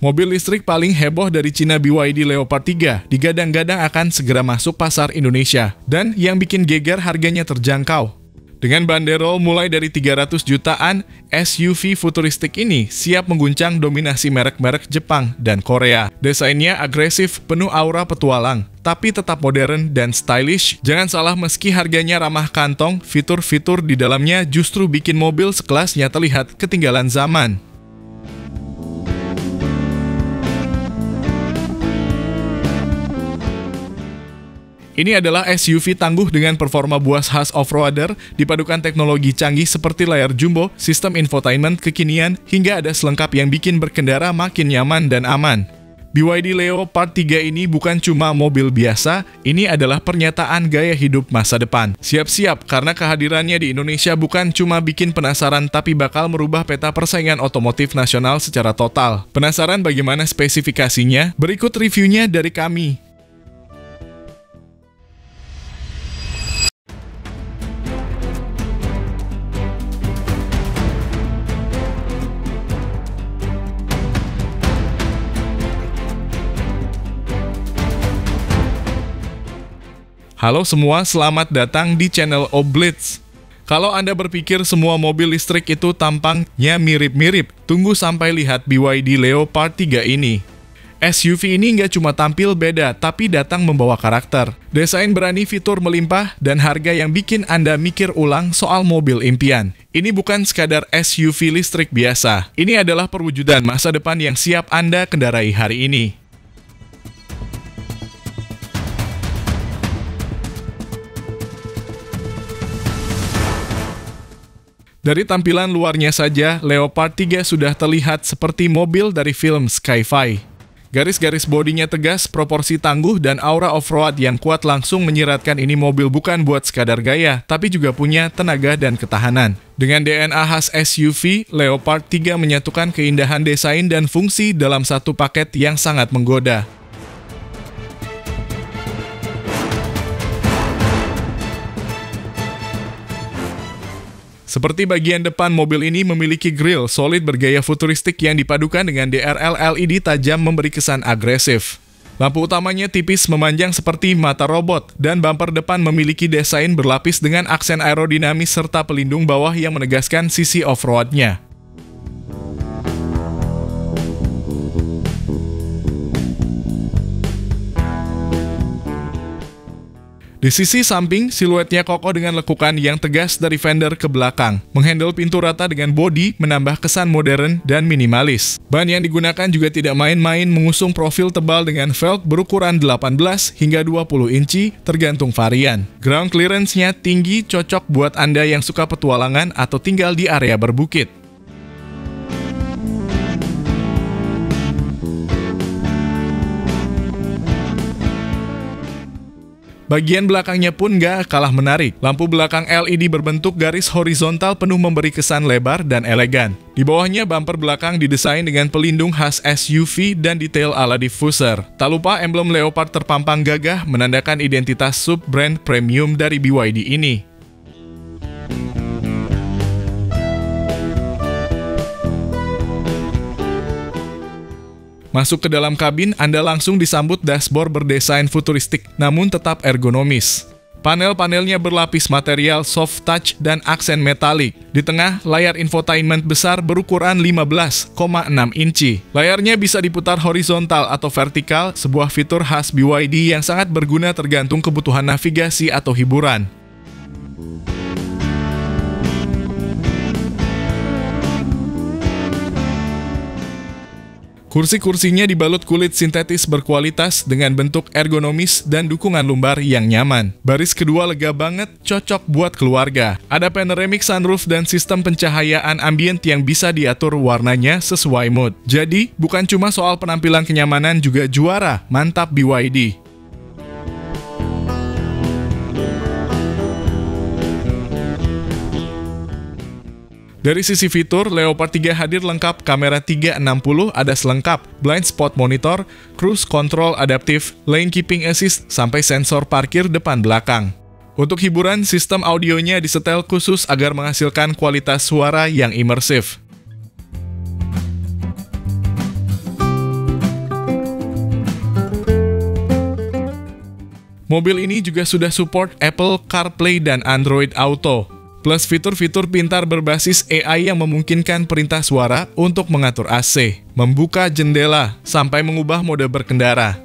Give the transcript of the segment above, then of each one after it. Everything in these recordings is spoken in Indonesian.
Mobil listrik paling heboh dari Cina BYD Leopard 3 digadang-gadang akan segera masuk pasar Indonesia. Dan yang bikin geger harganya terjangkau. Dengan banderol mulai dari 300 jutaan, SUV futuristik ini siap mengguncang dominasi merek-merek Jepang dan Korea. Desainnya agresif, penuh aura petualang, tapi tetap modern dan stylish. Jangan salah, meski harganya ramah kantong, fitur-fitur di dalamnya justru bikin mobil sekelasnya terlihat ketinggalan zaman. Ini adalah SUV tangguh dengan performa buas khas off-roader, dipadukan teknologi canggih seperti layar jumbo, sistem infotainment kekinian, hingga ada selengkap yang bikin berkendara makin nyaman dan aman. BYD Leopard 3 ini bukan cuma mobil biasa, ini adalah pernyataan gaya hidup masa depan. Siap-siap, karena kehadirannya di Indonesia bukan cuma bikin penasaran, tapi bakal merubah peta persaingan otomotif nasional secara total. Penasaran bagaimana spesifikasinya? Berikut reviewnya dari kami. Halo semua, selamat datang di channel Oblitz. Kalau Anda berpikir semua mobil listrik itu tampangnya mirip-mirip, tunggu sampai lihat BYD Leopard 3 ini. SUV ini nggak cuma tampil beda, tapi datang membawa karakter. Desain berani, fitur melimpah, dan harga yang bikin Anda mikir ulang soal mobil impian. Ini bukan sekadar SUV listrik biasa. Ini adalah perwujudan masa depan yang siap Anda kendarai hari ini. Dari tampilan luarnya saja, Leopard 3 sudah terlihat seperti mobil dari film sci-fi. Garis-garis bodinya tegas, proporsi tangguh, dan aura off-road yang kuat langsung menyiratkan ini mobil bukan buat sekadar gaya, tapi juga punya tenaga dan ketahanan. Dengan DNA khas SUV, Leopard 3 menyatukan keindahan desain dan fungsi dalam satu paket yang sangat menggoda. Seperti bagian depan, mobil ini memiliki grill solid bergaya futuristik yang dipadukan dengan DRL LED tajam memberi kesan agresif. Lampu utamanya tipis memanjang seperti mata robot, dan bumper depan memiliki desain berlapis dengan aksen aerodinamis serta pelindung bawah yang menegaskan sisi off-roadnya. Di sisi samping, siluetnya kokoh dengan lekukan yang tegas dari fender ke belakang. Menghandle pintu rata dengan bodi menambah kesan modern dan minimalis. Ban yang digunakan juga tidak main-main, mengusung profil tebal dengan velg berukuran 18 hingga 20 inci tergantung varian. Ground clearance-nya tinggi, cocok buat Anda yang suka petualangan atau tinggal di area berbukit. Bagian belakangnya pun nggak kalah menarik. Lampu belakang LED berbentuk garis horizontal penuh memberi kesan lebar dan elegan. Di bawahnya, bumper belakang didesain dengan pelindung khas SUV dan detail ala diffuser. Tak lupa emblem Leopard terpampang gagah menandakan identitas sub-brand premium dari BYD ini. Masuk ke dalam kabin, Anda langsung disambut dashboard berdesain futuristik, namun tetap ergonomis. Panel-panelnya berlapis material soft touch dan aksen metalik. Di tengah, layar infotainment besar berukuran 15,6 inci. Layarnya bisa diputar horizontal atau vertikal, sebuah fitur khas BYD yang sangat berguna tergantung kebutuhan navigasi atau hiburan. Kursi-kursinya dibalut kulit sintetis berkualitas dengan bentuk ergonomis dan dukungan lumbar yang nyaman. Baris kedua lega banget, cocok buat keluarga. Ada panoramic sunroof dan sistem pencahayaan ambient yang bisa diatur warnanya sesuai mood. Jadi, bukan cuma soal penampilan, kenyamanan juga juara. Mantap BYD! Dari sisi fitur, Leopard 3 hadir lengkap kamera 360, ada selengkap, blind spot monitor, cruise control adaptif, lane keeping assist, sampai sensor parkir depan belakang. Untuk hiburan, sistem audionya disetel khusus agar menghasilkan kualitas suara yang imersif. Mobil ini juga sudah support Apple CarPlay dan Android Auto, plus fitur-fitur pintar berbasis AI yang memungkinkan perintah suara untuk mengatur AC, membuka jendela, sampai mengubah mode berkendara.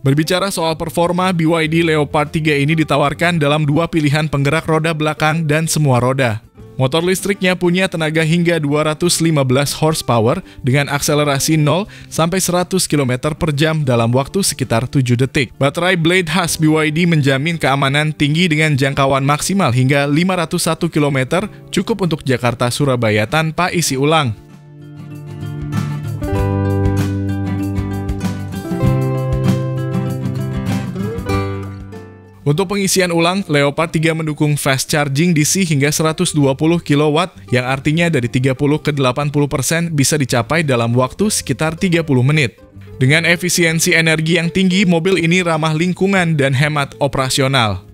Berbicara soal performa, BYD Leopard 3 ini ditawarkan dalam dua pilihan penggerak roda belakang dan semua roda. Motor listriknya punya tenaga hingga 215 horsepower dengan akselerasi 0 sampai 100 km per jam dalam waktu sekitar 7 detik. Baterai Blade khas BYD menjamin keamanan tinggi dengan jangkauan maksimal hingga 501 km, cukup untuk Jakarta-Surabaya tanpa isi ulang. Untuk pengisian ulang, Leopard 3 mendukung fast charging DC hingga 120 kW, yang artinya dari 30 ke 80% bisa dicapai dalam waktu sekitar 30 menit. Dengan efisiensi energi yang tinggi, mobil ini ramah lingkungan dan hemat operasional.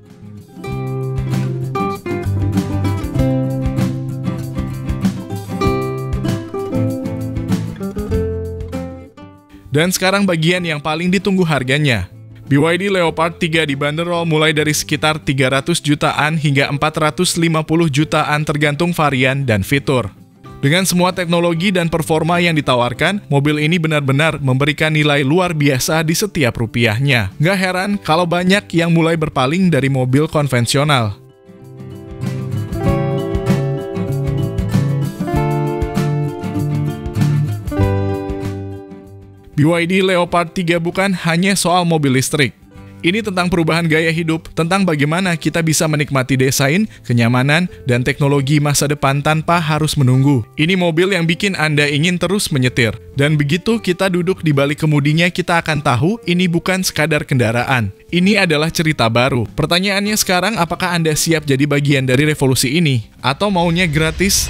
Dan sekarang bagian yang paling ditunggu harganya. BYD Leopard 3 dibanderol mulai dari sekitar 300 jutaan hingga 450 jutaan tergantung varian dan fitur. Dengan semua teknologi dan performa yang ditawarkan, mobil ini benar-benar memberikan nilai luar biasa di setiap rupiahnya. Nggak heran kalau banyak yang mulai berpaling dari mobil konvensional. BYD Leopard 3 bukan hanya soal mobil listrik. Ini tentang perubahan gaya hidup, tentang bagaimana kita bisa menikmati desain, kenyamanan, dan teknologi masa depan tanpa harus menunggu. Ini mobil yang bikin Anda ingin terus menyetir. Dan begitu kita duduk di balik kemudinya, kita akan tahu ini bukan sekadar kendaraan. Ini adalah cerita baru. Pertanyaannya sekarang, apakah Anda siap jadi bagian dari revolusi ini? Atau maunya gratis?